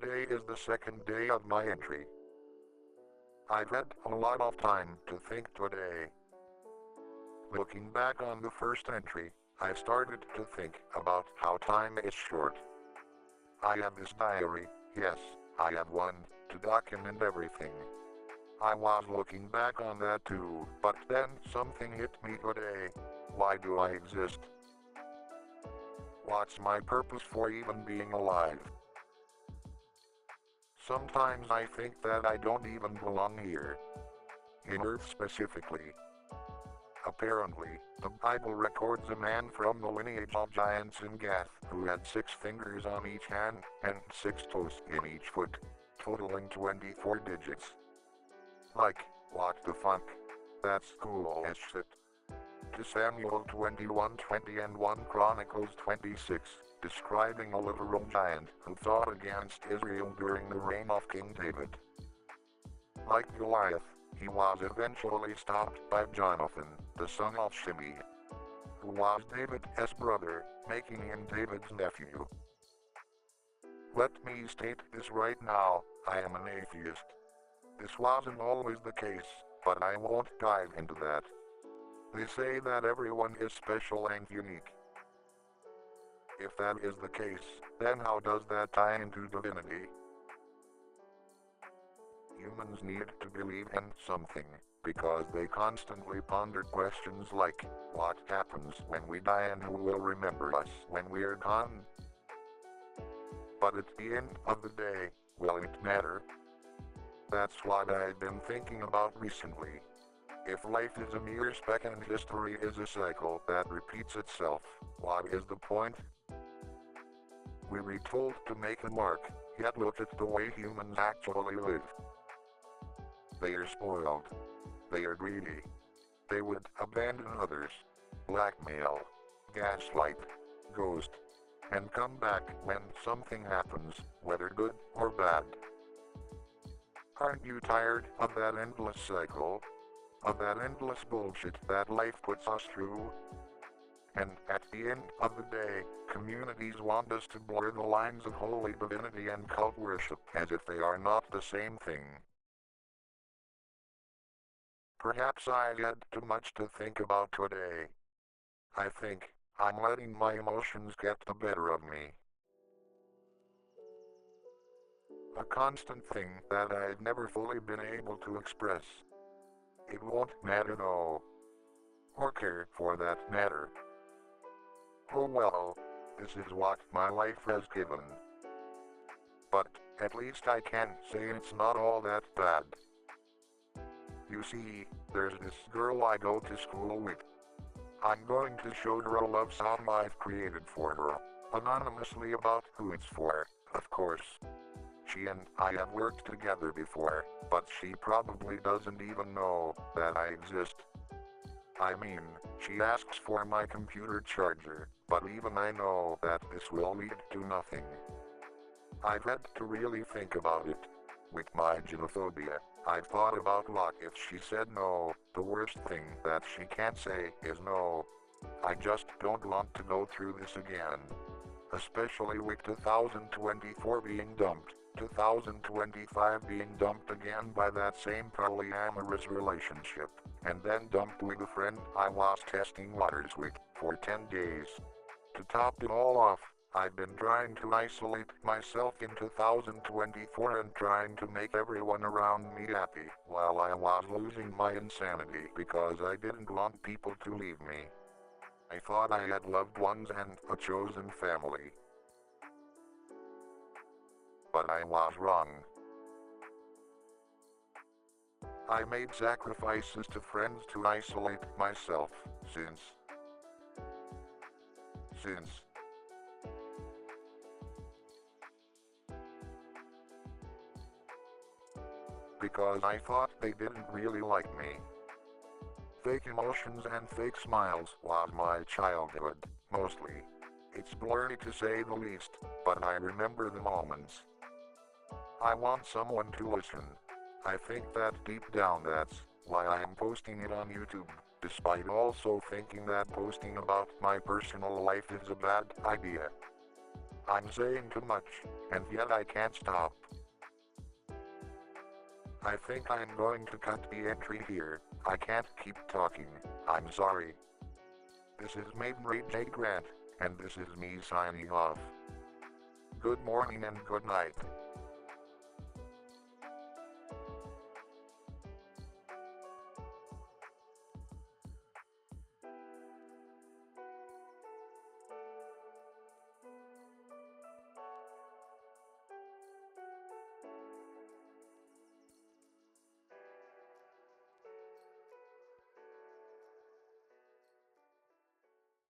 Today is the second day of my entry. I've had a lot of time to think today. Looking back on the first entry, I started to think about how time is short. I have this diary, yes, I have one, to document everything. I was looking back on that too, but then something hit me today. Why do I exist? What's my purpose for even being alive? Sometimes I think that I don't even belong here. In Earth specifically. Apparently, the Bible records a man from the lineage of giants in Gath who had 6 fingers on each hand and 6 toes in each foot, totaling 24 digits. Like, what the fuck? That's cool as shit. To Samuel 21:20 and 1 Chronicles 26, describing a literal giant who fought against Israel during the reign of King David. Like Goliath, he was eventually stopped by Jonathan, the son of Shimei, who was David's brother, making him David's nephew. Let me state this right now, I am an atheist. This wasn't always the case, but I won't dive into that. They say that everyone is special and unique. If that is the case, then how does that tie into divinity? Humans need to believe in something, because they constantly ponder questions like, what happens when we die and who will remember us when we are gone? But at the end of the day, will it matter? That's what I've been thinking about recently. If life is a mere speck and history is a cycle that repeats itself, what is the point? We were told to make a mark, yet look at the way humans actually live. They are spoiled. They are greedy. They would abandon others, blackmail, gaslight, ghost, and come back when something happens, whether good or bad. Aren't you tired of that endless cycle? Of that endless bullshit that life puts us through? And at the end of the day, communities want us to blur the lines of holy divinity and cult worship as if they are not the same thing. Perhaps I had too much to think about today. I think I'm letting my emotions get the better of me. A constant thing that I've never fully been able to express. It won't matter though. Or care for that matter. Oh well, this is what my life has given. But at least I can say it's not all that bad. You see, there's this girl I go to school with. I'm going to show her a love song I've created for her, anonymously about who it's for, of course. She and I have worked together before, but she probably doesn't even know that I exist. I mean, she asks for my computer charger, but even I know that this will lead to nothing. I've had to really think about it. With my genophobia, I've thought about what if she said no. The worst thing that she can't say is no. I just don't want to go through this again. Especially with 2024 being dumped, 2025 being dumped again by that same polyamorous relationship, and then dumped with a friend I was testing waters with for 10 days. To top it all off, I've been trying to isolate myself in 2024 and trying to make everyone around me happy while I was losing my insanity because I didn't want people to leave me. I thought I had loved ones and a chosen family. But I was wrong. I made sacrifices to friends to isolate myself since because I thought they didn't really like me. Fake emotions and fake smiles was my childhood, mostly. It's blurry to say the least, but I remember the moments. I want someone to listen. I think that deep down that's why I am posting it on YouTube, despite also thinking that posting about my personal life is a bad idea. I'm saying too much, and yet I can't stop. I think I'm going to cut the entry here. I can't keep talking. I'm sorry. This is Maiden Ray J. Grant, and this is me signing off. Good morning and good night.